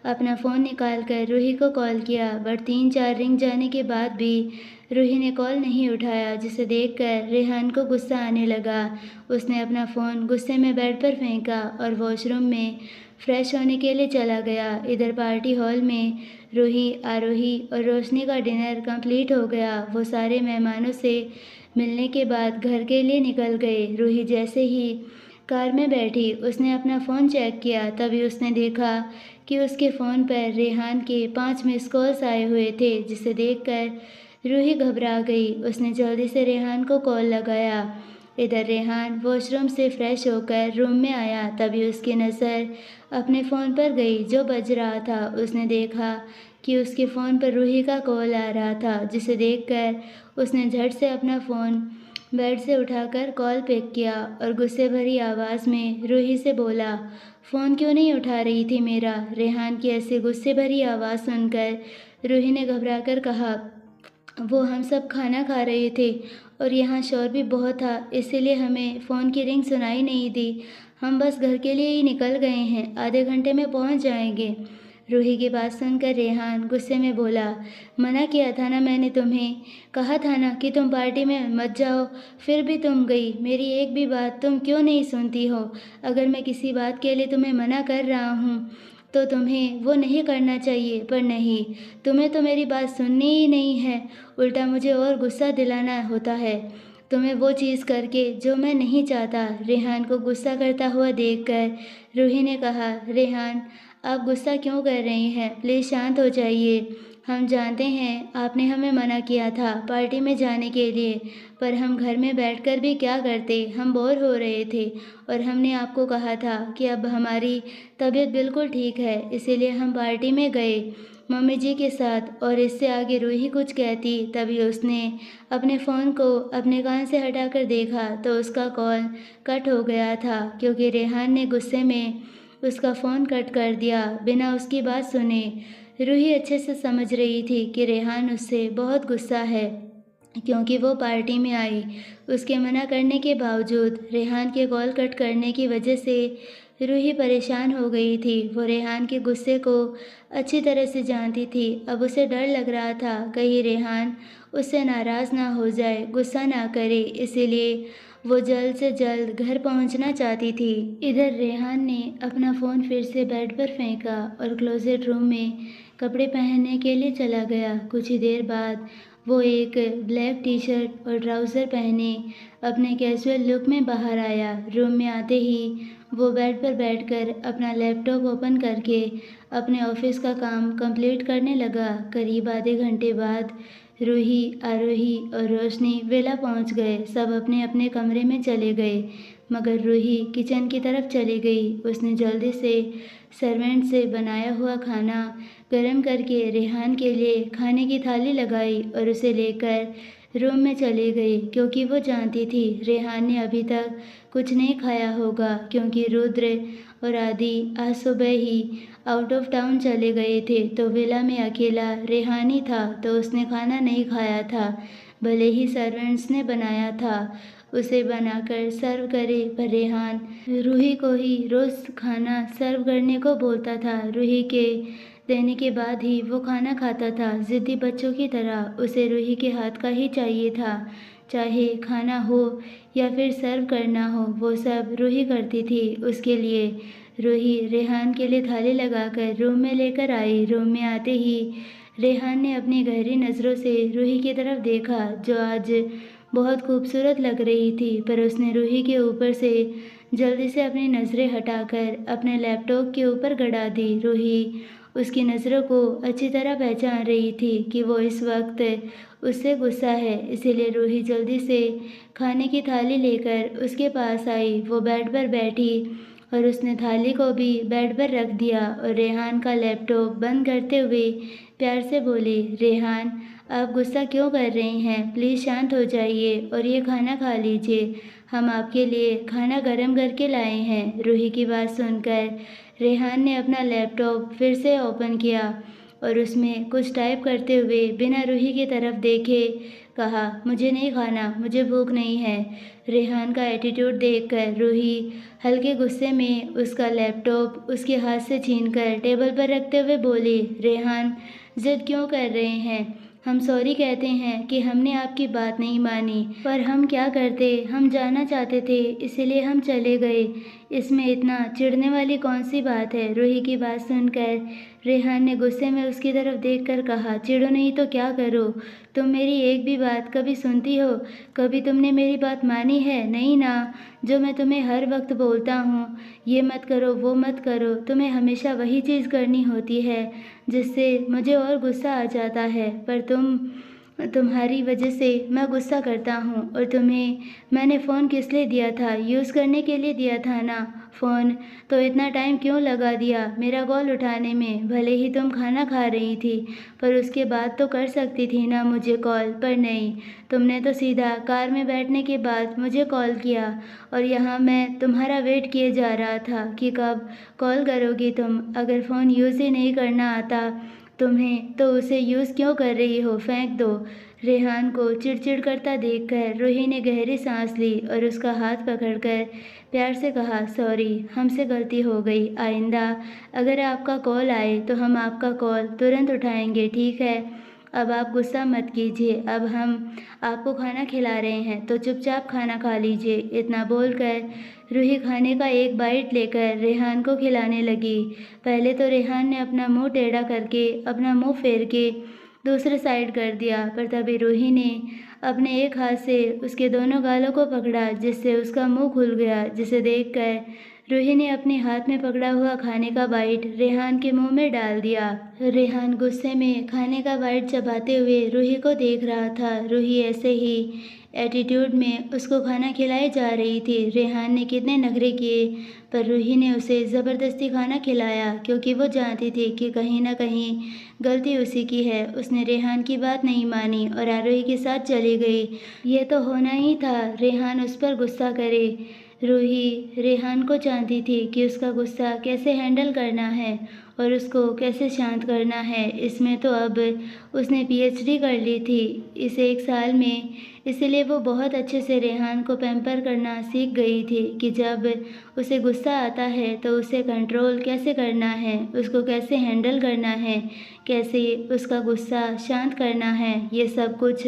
अपना फ़ोन निकालकर रूही को कॉल किया, बट 3-4 रिंग जाने के बाद भी रूही ने कॉल नहीं उठाया, जिसे देखकर रेहान को गुस्सा आने लगा। उसने अपना फ़ोन गुस्से में बेड पर फेंका और वॉशरूम में फ्रेश होने के लिए चला गया। इधर पार्टी हॉल में रूही, आरोही और रोशनी का डिनर कंप्लीट हो गया। वो सारे मेहमानों से मिलने के बाद घर के लिए निकल गए। रूही जैसे ही कार में बैठी, उसने अपना फ़ोन चेक किया। तभी उसने देखा कि उसके फ़ोन पर रेहान के 5 मिस कॉल्स आए हुए थे, जिसे देखकर रूही घबरा गई। उसने जल्दी से रेहान को कॉल लगाया। इधर रेहान वॉशरूम से फ्रेश होकर रूम में आया। तभी उसकी नज़र अपने फ़ोन पर गई, जो बज रहा था। उसने देखा कि उसके फ़ोन पर रूही का कॉल आ रहा था, जिसे देखकर उसने झट से अपना फ़ोन बेड से उठाकर कॉल पिक किया और गुस्से भरी आवाज़ में रूही से बोला, फ़ोन क्यों नहीं उठा रही थी मेरा? रेहान की ऐसी गुस्से भरी आवाज़ सुनकर रूही ने घबराकर कहा, वो हम सब खाना खा रहे थे और यहाँ शोर भी बहुत था, इसीलिए हमें फ़ोन की रिंग सुनाई नहीं दी। हम बस घर के लिए ही निकल गए हैं, आधे घंटे में पहुँच जाएंगे। रूही की बात सुनकर रेहान गुस्से में बोला, मना किया था ना मैंने तुम्हें, कहा था ना कि तुम पार्टी में मत जाओ, फिर भी तुम गई। मेरी एक भी बात तुम क्यों नहीं सुनती हो? अगर मैं किसी बात के लिए तुम्हें मना कर रहा हूँ तो तुम्हें वो नहीं करना चाहिए, पर नहीं, तुम्हें तो मेरी बात सुननी ही नहीं है, उल्टा मुझे और गुस्सा दिलाना होता है तुम्हें वो चीज़ करके जो मैं नहीं चाहता। रेहान को गुस्सा करता हुआ देखकर रूही ने कहा, रेहान आप गुस्सा क्यों कर रही हैं? प्लीज़ शांत हो जाइए। हम जानते हैं आपने हमें मना किया था पार्टी में जाने के लिए, पर हम घर में बैठकर भी क्या करते, हम बोर हो रहे थे और हमने आपको कहा था कि अब हमारी तबीयत बिल्कुल ठीक है, इसीलिए हम पार्टी में गए मम्मी जी के साथ। और इससे आगे रूही कुछ कहती, तभी उसने अपने फ़ोन को अपने कान से हटाकर देखा तो उसका कॉल कट हो गया था, क्योंकि रेहान ने गुस्से में उसका फ़ोन कट कर दिया बिना उसकी बात सुने। रूही अच्छे से समझ रही थी कि रेहान उससे बहुत गुस्सा है, क्योंकि वो पार्टी में आई। उसके मना करने के बावजूद रेहान के कॉल कट करने की वजह से रूही परेशान हो गई थी। वो रेहान के गुस्से को अच्छी तरह से जानती थी। अब उसे डर लग रहा था कहीं रेहान उससे नाराज़ ना हो जाए, गुस्सा ना करे, इसीलिए वो जल्द से जल्द घर पहुंचना चाहती थी। इधर रेहान ने अपना फ़ोन फिर से बेड पर फेंका और क्लोजेट रूम में कपड़े पहनने के लिए चला गया। कुछ ही देर बाद वो एक ब्लैक टी शर्ट और ट्राउज़र पहने अपने कैजुअल लुक में बाहर आया। रूम में आते ही वो बेड पर बैठकर अपना लैपटॉप ओपन करके अपने ऑफिस का काम कंप्लीट करने लगा। करीब आधे घंटे बाद रूही, आरोही और रोशनी विला पहुंच गए। सब अपने अपने कमरे में चले गए, मगर रूही किचन की तरफ चली गई। उसने जल्दी से सर्वेंट से बनाया हुआ खाना गर्म करके रेहान के लिए खाने की थाली लगाई और उसे लेकर रूम में चली गई, क्योंकि वो जानती थी रेहान ने अभी तक कुछ नहीं खाया होगा, क्योंकि रुद्र और आदि आज सुबह ही आउट ऑफ टाउन चले गए थे। तो विला में अकेला रेहान ही था, तो उसने खाना नहीं खाया था, भले ही सर्वेंट्स ने बनाया था उसे बनाकर सर्व करे, पर रेहान रूही को ही रोज़ खाना सर्व करने को बोलता था। रूही के देने के बाद ही वो खाना खाता था। ज़िद्दी बच्चों की तरह उसे रूही के हाथ का ही चाहिए था, चाहे खाना हो या फिर सर्व करना हो, वो सब रूही करती थी उसके लिए। रूही रेहान के लिए थाली लगाकर रूम में लेकर आई। रूम में आते ही रेहान ने अपनी गहरी नज़रों से रूही की तरफ देखा, जो आज बहुत खूबसूरत लग रही थी, पर उसने रूही के ऊपर से जल्दी से अपनी नज़रें हटाकर अपने लैपटॉप के ऊपर गड़ा दी। रूही उसकी नज़रों को अच्छी तरह पहचान रही थी कि वो इस वक्त उससे गुस्सा है, इसीलिए रूही जल्दी से खाने की थाली लेकर उसके पास आई। वो बेड पर बैठी और उसने थाली को भी बेड पर रख दिया और रेहान का लैपटॉप बंद करते हुए प्यार से बोली, रेहान आप गुस्सा क्यों कर रही हैं? प्लीज़ शांत हो जाइए और ये खाना खा लीजिए। हम आपके लिए खाना गर्म करके लाए हैं। रूही की बात सुनकर रेहान ने अपना लैपटॉप फिर से ओपन किया और उसमें कुछ टाइप करते हुए बिना रूही की तरफ देखे कहा, मुझे नहीं खाना, मुझे भूख नहीं है। रेहान का एटीट्यूड देखकर रूही हल्के गुस्से में उसका लैपटॉप उसके हाथ से छीनकर टेबल पर रखते हुए बोली, रेहान ज़िद क्यों कर रहे हैं? हम सॉरी कहते हैं कि हमने आपकी बात नहीं मानी, पर हम क्या करते, हम जाना चाहते थे इसीलिए हम चले गए। इसमें इतना चिढ़ने वाली कौन सी बात है? रूही की बात सुनकर रेहान ने गुस्से में उसकी तरफ देखकर कहा, चिढ़ो नहीं तो क्या करो? तुम मेरी एक भी बात कभी सुनती हो? कभी तुमने मेरी बात मानी है? नहीं ना। जो मैं तुम्हें हर वक्त बोलता हूँ, ये मत करो वो मत करो, तुम्हें हमेशा वही चीज़ करनी होती है जिससे मुझे और गुस्सा आ जाता है। पर तुम्हारी वजह से मैं गुस्सा करता हूँ। और तुम्हें मैंने फ़ोन किस लिए दिया था? यूज़ करने के लिए दिया था ना फ़ोन, तो इतना टाइम क्यों लगा दिया मेरा कॉल उठाने में? भले ही तुम खाना खा रही थी, पर उसके बाद तो कर सकती थी ना मुझे कॉल, पर नहीं, तुमने तो सीधा कार में बैठने के बाद मुझे कॉल किया और यहाँ मैं तुम्हारा वेट किए जा रहा था कि कब कॉल करोगी तुम। अगर फ़ोन यूज़ ही नहीं करना आता तुम्हें तो उसे यूज़ क्यों कर रही हो? फेंक दो। रेहान को चिड़चिड़ करता देखकर रूही ने गहरी सांस ली और उसका हाथ पकड़कर प्यार से कहा, सॉरी, हमसे गलती हो गई। आइंदा अगर आपका कॉल आए तो हम आपका कॉल तुरंत उठाएंगे, ठीक है? अब आप गुस्सा मत कीजिए। अब हम आपको खाना खिला रहे हैं तो चुपचाप खाना खा लीजिए। इतना बोलकर रूही खाने का एक बाइट लेकर रेहान को खिलाने लगी। पहले तो रेहान ने अपना मुंह टेढ़ा करके अपना मुंह फेर के दूसरे साइड कर दिया, पर तभी रूही ने अपने एक हाथ से उसके दोनों गालों को पकड़ा, जिससे उसका मुंह खुल गया, जिसे देखकर रूही ने अपने हाथ में पकड़ा हुआ खाने का बाइट रेहान के मुंह में डाल दिया। रेहान गुस्से में खाने का बाइट चबाते हुए रूही को देख रहा था। रूही ऐसे ही एटीट्यूड में उसको खाना खिलाई जा रही थी। रेहान ने कितने नखरे किए, पर रूही ने उसे ज़बरदस्ती खाना खिलाया, क्योंकि वो जानती थी कि कहीं ना कहीं गलती उसी की है। उसने रेहान की बात नहीं मानी और आरोही के साथ चली गई। ये तो होना ही था, रेहान उस पर गुस्सा करे। रूही रेहान को जानती थी कि उसका गुस्सा कैसे हैंडल करना है और उसको कैसे शांत करना है। इसमें तो अब उसने पीएचडी कर ली थी इस एक साल में, इसलिए वो बहुत अच्छे से रेहान को पैम्पर करना सीख गई थी कि जब उसे गुस्सा आता है तो उसे कंट्रोल कैसे करना है, उसको कैसे हैंडल करना है, कैसे उसका गुस्सा शांत करना है। ये सब कुछ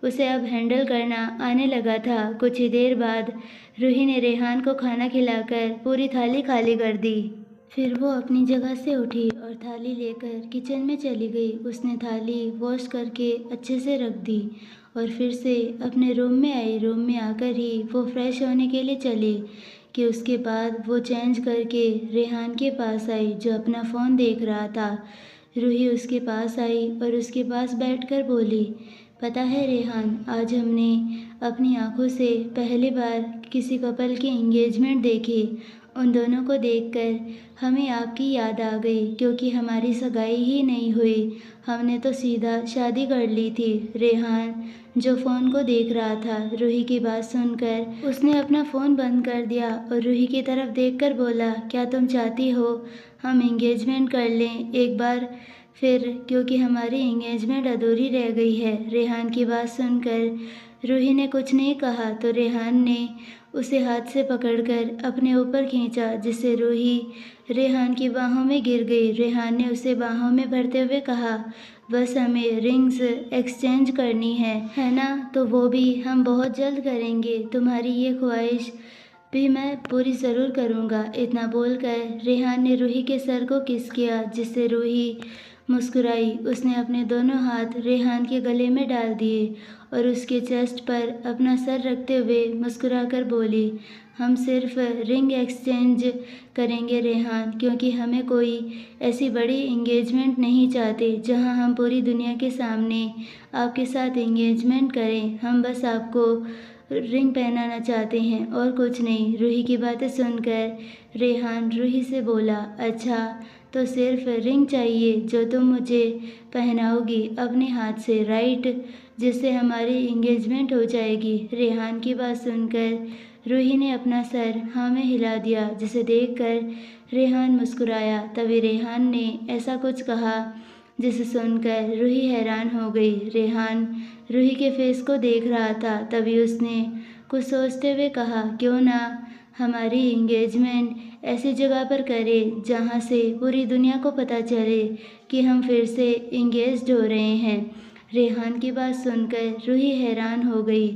उसे अब हैंडल करना आने लगा था। कुछ ही देर बाद रूही ने रेहान को खाना खिलाकर पूरी थाली खाली कर दी। फिर वो अपनी जगह से उठी और थाली लेकर किचन में चली गई। उसने थाली वॉश करके अच्छे से रख दी और फिर से अपने रूम में आई। रूम में आकर ही वो फ्रेश होने के लिए चली कि उसके बाद वो चेंज करके रेहान के पास आई, जो अपना फ़ोन देख रहा था। रूही उसके पास आई और उसके पास बैठकर बोली, पता है रेहान, आज हमने अपनी आंखों से पहली बार किसी कपल की एंगेजमेंट देखी। उन दोनों को देखकर हमें आपकी याद आ गई, क्योंकि हमारी सगाई ही नहीं हुई, हमने तो सीधा शादी कर ली थी। रेहान जो फ़ोन को देख रहा था, रूही की बात सुनकर उसने अपना फ़ोन बंद कर दिया और रूही की तरफ देखकर बोला, क्या तुम चाहती हो हम एंगेजमेंट कर लें एक बार फिर, क्योंकि हमारी एंगेजमेंट अधूरी रह गई है। रेहान की बात सुनकर रूही ने कुछ नहीं कहा तो रेहान ने उसे हाथ से पकड़कर अपने ऊपर खींचा, जिससे रूही रेहान की बाहों में गिर गई। रेहान ने उसे बाहों में भरते हुए कहा, बस हमें रिंग्स एक्सचेंज करनी है ना? तो वो भी हम बहुत जल्द करेंगे। तुम्हारी ये ख्वाहिश भी मैं पूरी ज़रूर करूँगा। इतना बोलकर रेहान ने रूही के सर को किस किया, जिससे रूही मुस्कुराई। उसने अपने दोनों हाथ रेहान के गले में डाल दिए और उसके चेस्ट पर अपना सर रखते हुए मुस्कुराकर बोली, हम सिर्फ रिंग एक्सचेंज करेंगे रेहान, क्योंकि हमें कोई ऐसी बड़ी एंगेजमेंट नहीं चाहते जहां हम पूरी दुनिया के सामने आपके साथ एंगेजमेंट करें। हम बस आपको रिंग पहनाना चाहते हैं और कुछ नहीं। रूही की बातें सुनकर रेहान रूही से बोला, अच्छा तो सिर्फ रिंग चाहिए जो तुम मुझे पहनाओगी अपने हाथ से, राइट, जिससे हमारी एंगेजमेंट हो जाएगी। रेहान की बात सुनकर रूही ने अपना सर हाँ में हिला दिया, जिसे देखकर रेहान मुस्कुराया। तभी रेहान ने ऐसा कुछ कहा जिसे सुनकर रूही हैरान हो गई। रेहान रूही के फेस को देख रहा था। तभी उसने कुछ सोचते हुए कहा, क्यों ना हमारी एंगेजमेंट ऐसी जगह पर करें जहाँ से पूरी दुनिया को पता चले कि हम फिर से एंगेज्ड हो रहे हैं। रेहान की बात सुनकर रूही हैरान हो गई।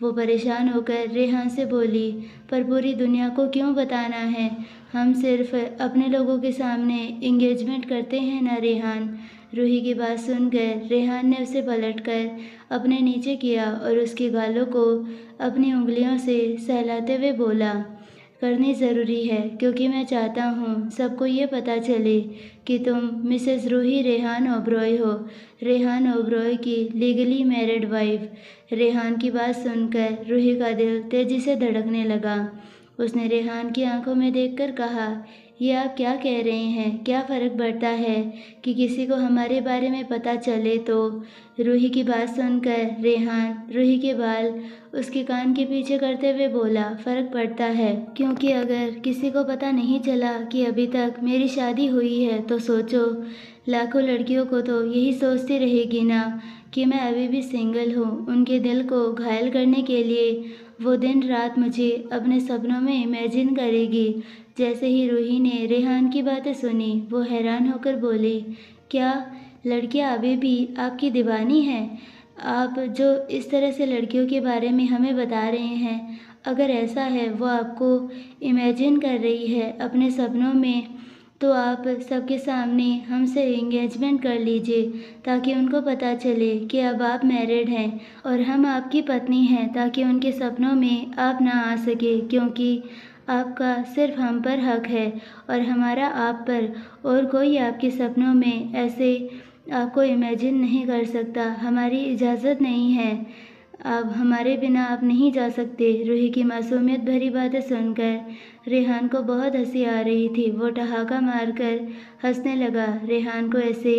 वो परेशान होकर रेहान से बोली, पर पूरी दुनिया को क्यों बताना है? हम सिर्फ अपने लोगों के सामने एंगेजमेंट करते हैं ना रेहान। रूही की बात सुनकर रेहान ने उसे पलटकर अपने नीचे किया और उसके गालों को अपनी उंगलियों से सहलाते हुए बोला, करनी ज़रूरी है क्योंकि मैं चाहता हूँ सबको ये पता चले कि तुम मिसेस रूही रेहान ओबरॉय हो, रेहान ओबरॉय की लीगली मैरिड वाइफ। रेहान की बात सुनकर रूही का दिल तेजी से धड़कने लगा। उसने रेहान की आंखों में देखकर कहा, ये आप क्या कह रहे हैं? क्या फ़र्क पड़ता है कि किसी को हमारे बारे में पता चले तो? रूही की बात सुनकर रेहान रूही के बाल उसके कान के पीछे करते हुए बोला, फ़र्क पड़ता है, क्योंकि अगर किसी को पता नहीं चला कि अभी तक मेरी शादी हुई है तो सोचो, लाखों लड़कियों को तो यही सोचती रहेगी ना कि मैं अभी भी सिंगल हूँ। उनके दिल को घायल करने के लिए वो दिन रात मुझे अपने सपनों में इमेजिन करेगी। जैसे ही रूही ने रेहान की बातें सुनी, वो हैरान होकर बोली, क्या लड़कियां अभी भी आपकी दीवानी हैं? आप जो इस तरह से लड़कियों के बारे में हमें बता रहे हैं, अगर ऐसा है वो आपको इमेजिन कर रही है अपने सपनों में, तो आप सबके सामने हमसे एंगेजमेंट कर लीजिए ताकि उनको पता चले कि अब आप मैरिड हैं और हम आपकी पत्नी हैं, ताकि उनके सपनों में आप ना आ सके, क्योंकि आपका सिर्फ हम पर हक है और हमारा आप पर, और कोई आपके सपनों में ऐसे आपको इमेजिन नहीं कर सकता। हमारी इजाज़त नहीं है, अब हमारे बिना आप नहीं जा सकते। रूही की मासूमियत भरी बातें सुनकर रेहान को बहुत हंसी आ रही थी। वो ठहाका मारकर हंसने लगा। रेहान को ऐसे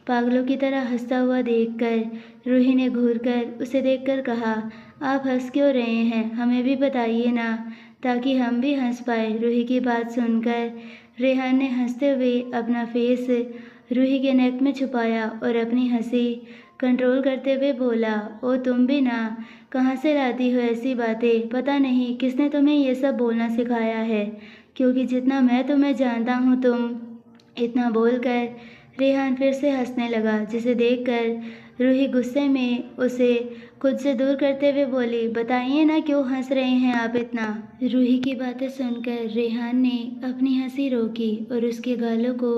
पागलों की तरह हंसता हुआ देखकर रूही ने घूरकर उसे देखकर कहा, आप हंस क्यों रहे हैं? हमें भी बताइए ना, ताकि हम भी हंस पाए। रूही की बात सुनकर रेहान ने हंसते हुए अपना फेस रूही के नेक में छुपाया और अपनी हंसी कंट्रोल करते हुए बोला, ओ तुम भी ना, कहाँ से लाती हो ऐसी बातें? पता नहीं किसने तुम्हें ये सब बोलना सिखाया है, क्योंकि जितना मैं तुम्हें जानता हूँ तुम। इतना बोलकर रेहान फिर से हंसने लगा, जिसे देखकर रूही गुस्से में उसे खुद से दूर करते हुए बोली, बताइए ना क्यों हंस रहे हैं आप इतना? रूही की बातें सुनकर रेहान ने अपनी हंसी रोकी और उसके गालों को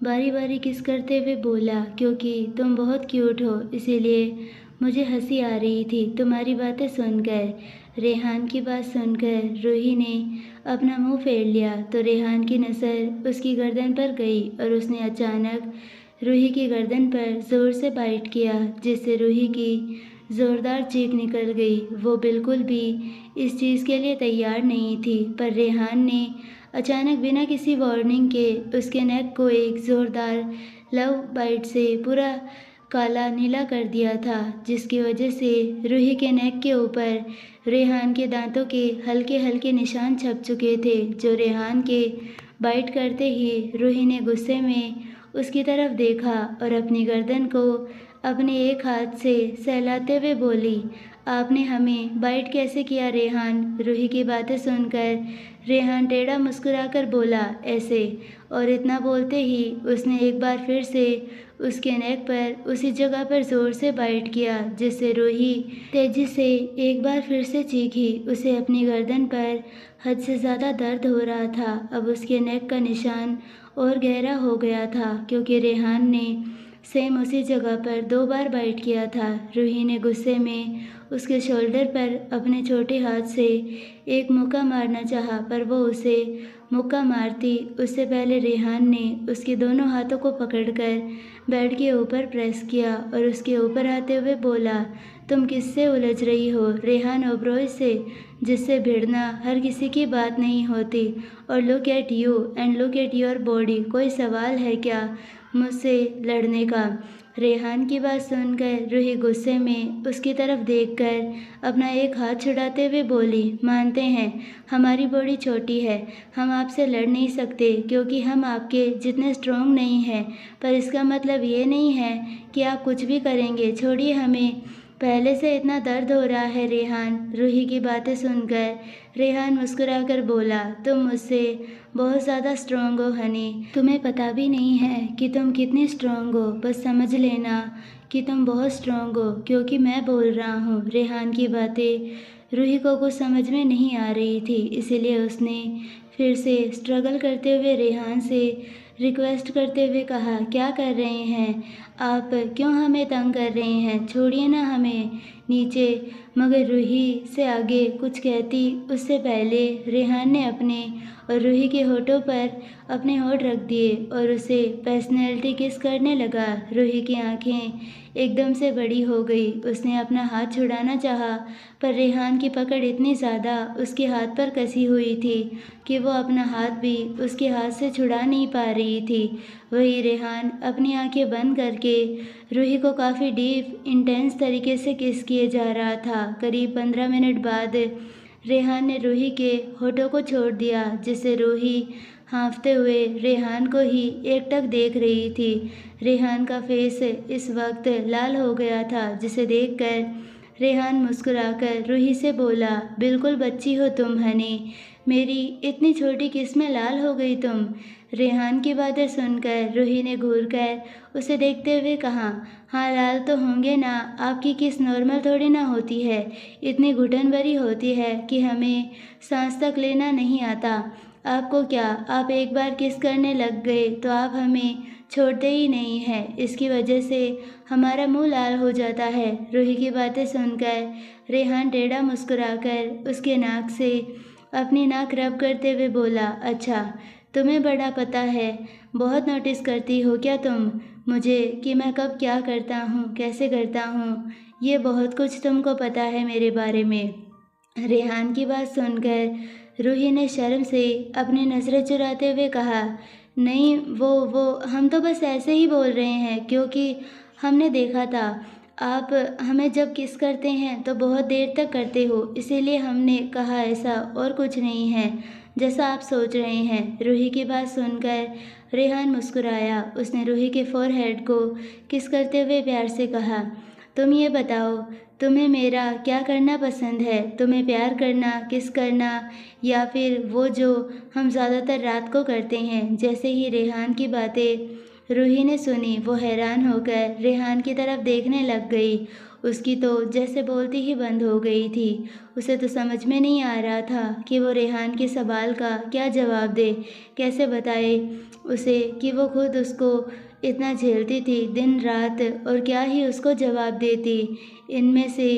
बारी बारी किस करते हुए बोला, क्योंकि तुम बहुत क्यूट हो, इसीलिए मुझे हंसी आ रही थी तुम्हारी बातें सुनकर। रेहान की बात सुनकर रूही ने अपना मुंह फेर लिया तो रेहान की नज़र उसकी गर्दन पर गई और उसने अचानक रूही की गर्दन पर ज़ोर से बाइट किया, जिससे रूही की ज़ोरदार चीख निकल गई। वो बिल्कुल भी इस चीज़ के लिए तैयार नहीं थी, पर रेहान ने अचानक बिना किसी वार्निंग के उसके नेक को एक ज़ोरदार लव बाइट से पूरा काला नीला कर दिया था, जिसकी वजह से रूही के नेक के ऊपर रेहान के दांतों के हल्के हल्के निशान छप चुके थे, जो रेहान के बाइट करते ही रूही ने गुस्से में उसकी तरफ देखा और अपनी गर्दन को अपने एक हाथ से सहलाते हुए बोली, आपने हमें बाइट कैसे किया रेहान? रूही की बातें सुनकर रेहान टेढ़ा मुस्कुराकर बोला, ऐसे, और इतना बोलते ही उसने एक बार फिर से उसके नेक पर उसी जगह पर जोर से बाइट किया, जिससे रूही तेजी से एक बार फिर से चीखी। उसे अपनी गर्दन पर हद से ज़्यादा दर्द हो रहा था। अब उसके नेक का निशान और गहरा हो गया था, क्योंकि रेहान ने सेम उसी जगह पर 2 बार बाइट किया था। रूही ने गुस्से में उसके शोल्डर पर अपने छोटे हाथ से एक मुक्का मारना चाहा, पर वो उसे मुक्का मारती उससे पहले रेहान ने उसके दोनों हाथों को पकड़कर बेड के ऊपर प्रेस किया और उसके ऊपर आते हुए बोला, तुम किससे उलझ रही हो? रेहान ओबरॉय से, जिससे भिड़ना हर किसी की बात नहीं होती। और look at you and look at your body. कोई सवाल है क्या मुझसे लड़ने का? रेहान की बात सुनकर रूही गुस्से में उसकी तरफ देखकर अपना एक हाथ छुड़ाते हुए बोली, मानते हैं हमारी बॉडी छोटी है, हम आपसे लड़ नहीं सकते क्योंकि हम आपके जितने स्ट्रॉन्ग नहीं हैं, पर इसका मतलब ये नहीं है कि आप कुछ भी करेंगे। छोड़िए हमें, पहले से इतना दर्द हो रहा है। रेहान रूही की बातें सुनकर रेहान मुस्कुराकर बोला, तुम मुझसे बहुत ज़्यादा स्ट्रॉन्ग हो हनी, तुम्हें पता भी नहीं है कि तुम कितनी स्ट्रॉन्ग हो। बस समझ लेना कि तुम बहुत स्ट्रॉन्ग हो, क्योंकि मैं बोल रहा हूँ। रेहान की बातें रूही को कुछ समझ में नहीं आ रही थी, इसीलिए उसने फिर से स्ट्रगल करते हुए रेहान से रिक्वेस्ट करते हुए कहा, क्या कर रहे हैं आप? क्यों हमें तंग कर रहे हैं? छोड़िए ना हमें नीचे। मगर रूही से आगे कुछ कहती उससे पहले रेहान ने अपने और रूही के होठों पर अपने होठ रख दिए और उसे पर्सनैलिटी किस करने लगा। रूही की आंखें एकदम से बड़ी हो गई। उसने अपना हाथ छुड़ाना चाहा, पर रेहान की पकड़ इतनी ज़्यादा उसके हाथ पर कसी हुई थी कि वो अपना हाथ भी उसके हाथ से छुड़ा नहीं पा रही थी। वही रेहान अपनी आंखें बंद करके रूही को काफ़ी डीप इंटेंस तरीके से किस किए जा रहा था। करीब 15 मिनट बाद रेहान ने रूही के होठों को छोड़ दिया, जिससे रूही हाँफते हुए रेहान को ही एकटक देख रही थी। रेहान का फेस इस वक्त लाल हो गया था, जिसे देखकर रेहान मुस्कुराकर रूही से बोला, बिल्कुल बच्ची हो तुम हनी, मेरी इतनी छोटी किस में लाल हो गई तुम? रेहान की बातें सुनकर रूही ने घूरकर उसे देखते हुए कहा, हाँ लाल तो होंगे ना, आपकी किस नॉर्मल थोड़ी ना होती है, इतनी घुटन भरी होती है कि हमें सांस तक लेना नहीं आता। आपको क्या, आप एक बार किस करने लग गए तो आप हमें छोड़ते ही नहीं हैं, इसकी वजह से हमारा मुंह लाल हो जाता है। रूही की बातें सुनकर रेहान टेढ़ा मुस्कुराकर उसके नाक से अपनी नाक रब करते हुए बोला, अच्छा तुम्हें बड़ा पता है, बहुत नोटिस करती हो क्या तुम मुझे कि मैं कब क्या करता हूँ, कैसे करता हूँ, ये बहुत कुछ तुमको पता है मेरे बारे में। रेहान की बात सुनकर रूही ने शर्म से अपनी नज़रें चुराते हुए कहा, नहीं वो हम तो बस ऐसे ही बोल रहे हैं, क्योंकि हमने देखा था आप हमें जब किस करते हैं तो बहुत देर तक करते हो, इसीलिए हमने कहा, ऐसा और कुछ नहीं है जैसा आप सोच रहे हैं। रूही की बात सुनकर रेहान मुस्कुराया। उसने रूही के फोरहेड को किस करते हुए प्यार से कहा, तुम ये बताओ तुम्हें मेरा क्या करना पसंद है? तुम्हें प्यार करना, किस करना, या फिर वो जो हम ज़्यादातर रात को करते हैं? जैसे ही रेहान की बातें रूही ने सुनी, वो हैरान होकर रेहान की तरफ देखने लग गई। उसकी तो जैसे बोलती ही बंद हो गई थी। उसे तो समझ में नहीं आ रहा था कि वो रेहान के सवाल का क्या जवाब दे, कैसे बताए उसे कि वो खुद उसको इतना झेलती थी दिन रात, और क्या ही उसको जवाब देती। इनमें से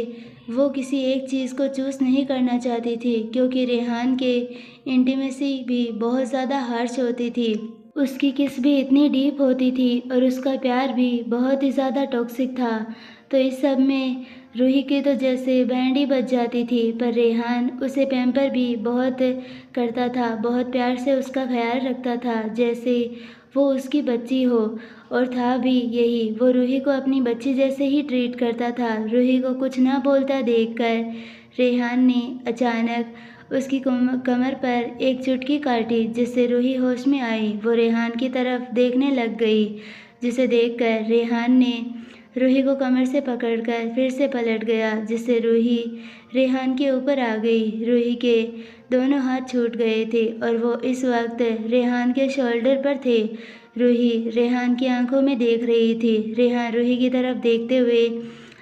वो किसी एक चीज़ को चूज़ नहीं करना चाहती थी, क्योंकि रेहान के इंटीमेसी भी बहुत ज़्यादा हार्श होती थी, उसकी किस भी इतनी डीप होती थी और उसका प्यार भी बहुत ही ज़्यादा टॉक्सिक था। तो इस सब में रूही की तो जैसे बैंड ही बज जाती थी, पर रेहान उसे पैम्पर भी बहुत करता था, बहुत प्यार से उसका ख्याल रखता था, जैसे वो उसकी बच्ची हो। और था भी यही, वो रूही को अपनी बच्ची जैसे ही ट्रीट करता था। रूही को कुछ ना बोलता देखकर रेहान ने अचानक उसकी कमर पर एक चुटकी काटी, जिससे रूही होश में आई। वो रेहान की तरफ देखने लग गई, जिसे देखकर रेहान ने रूही को कमर से पकड़कर फिर से पलट गया, जिससे रूही रेहान के ऊपर आ गई। रूही के दोनों हाथ छूट गए थे और वो इस वक्त रेहान के शोल्डर पर थे, रूही रेहान की आंखों में देख रही थी। रेहान रूही की तरफ देखते हुए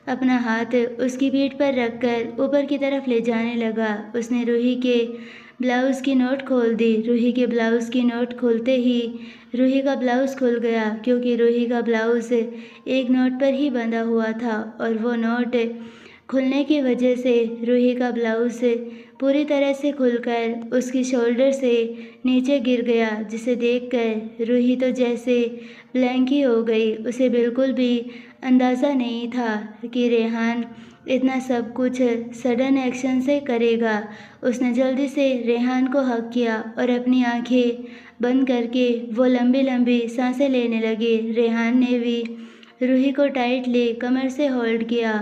अपना हाथ उसकी पीठ पर रखकर ऊपर की तरफ ले जाने लगा। उसने रूही के ब्लाउज़ की नोट खोल दी। रूही के ब्लाउज़ की नोट खोलते ही रूही का ब्लाउज़ खुल गया, क्योंकि रूही का ब्लाउज़ एक नोट पर ही बंधा हुआ था और वो नोट खुलने की वजह से रूही का ब्लाउज़ पूरी तरह से खुलकर उसकी शोल्डर से नीचे गिर गया, जिसे देखकर रूही तो जैसे ब्लैंक ही हो गई। उसे बिल्कुल भी अंदाज़ा नहीं था कि रेहान इतना सब कुछ सडन एक्शन से करेगा। उसने जल्दी से रेहान को हग किया और अपनी आंखें बंद करके वो लंबी लंबी सांसें लेने लगी। रेहान ने भी रूही को टाइटली कमर से होल्ड किया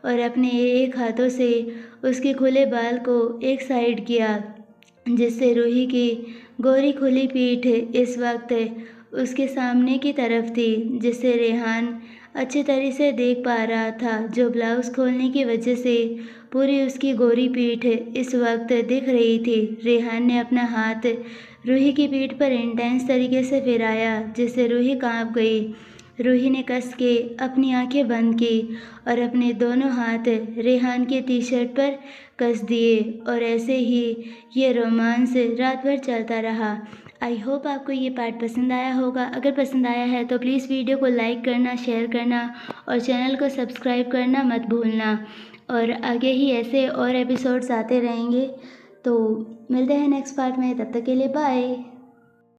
और अपने एक हाथों से उसके खुले बाल को एक साइड किया, जिससे रूही की गोरी खुली पीठ इस वक्त उसके सामने की तरफ थी, जिसे रेहान अच्छी तरह से देख पा रहा था। जो ब्लाउज़ खोलने की वजह से पूरी उसकी गोरी पीठ इस वक्त दिख रही थी। रेहान ने अपना हाथ रूही की पीठ पर इंटेंस तरीके से फिराया, जिससे रूही कांप गई। रूही ने कस के अपनी आंखें बंद की और अपने दोनों हाथ रेहान के टी शर्ट पर कस दिए और ऐसे ही ये रोमांस रात भर चलता रहा। आई होप आपको ये पार्ट पसंद आया होगा। अगर पसंद आया है तो प्लीज़ वीडियो को लाइक करना, शेयर करना और चैनल को सब्सक्राइब करना मत भूलना। और आगे ही ऐसे और एपिसोड्स आते रहेंगे, तो मिलते हैं नेक्स्ट पार्ट में। तब तक के लिए बाय।